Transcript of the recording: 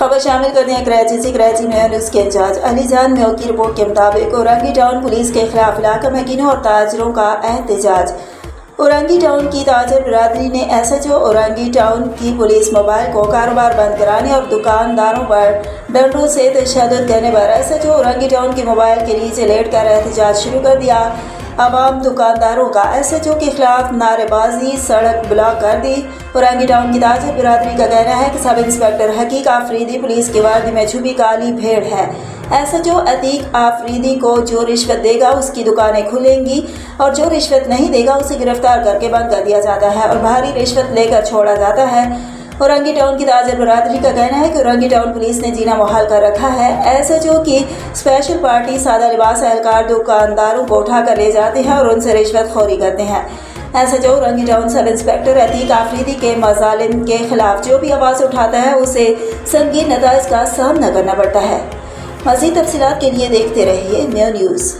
खबर शामिल करते हैं कराची से। कराची में न्यूज़ के इंचार्ज अलीजान मेयो की रिपोर्ट के मुताबिक औरंगी टाउन पुलिस के खिलाफ इलाका में गिनों और ताजरों का एहतजाज। औरंगी टाउन की ताजर बिरादरी ने SHO औरंगी टाउन की पुलिस मोबाइल को कारोबार बंद कराने और दुकानदारों पर डंडों से तशद्दुद करने पर SHO औरंगी टाउन की मोबाइल के नीचे लेट कर एहतजाज शुरू कर दिया। आवाम दुकानदारों का SHO के खिलाफ नारेबाजी, सड़क ब्लॉक कर दी। औरंगी टाउन की ताजर बिरादरी का कहना है कि सब इंस्पेक्टर हकीक आफरीदी पुलिस की वर्दी में छुपी काली भेड़ है। SHO अतीक आफरीदी को जो रिश्वत देगा उसकी दुकानें खुलेंगी और जो रिश्वत नहीं देगा उसे गिरफ्तार करके बंद कर दिया जाता है और भारी रिश्वत लेकर छोड़ा जाता है। औरंगी टाउन की ताजर बिरादरी का कहना है कि औरंगी टाउन पुलिस ने जीना मुहाल कर रखा है। SHO की स्पेशल पार्टी सादा लिबास एहलकार दुकानदारों को उठाकर ले जाते हैं और उनसे रिश्वत खोरी करते हैं। SHO Orangi town sub inspector Atiq Afridi के मजालिम के खिलाफ जो भी आवाज़ उठाता है उसे संगीन नताइज का सामना करना पड़ता है। मज़ीद तफसीलात के लिए देखते रहिए मेयो न्यूज़।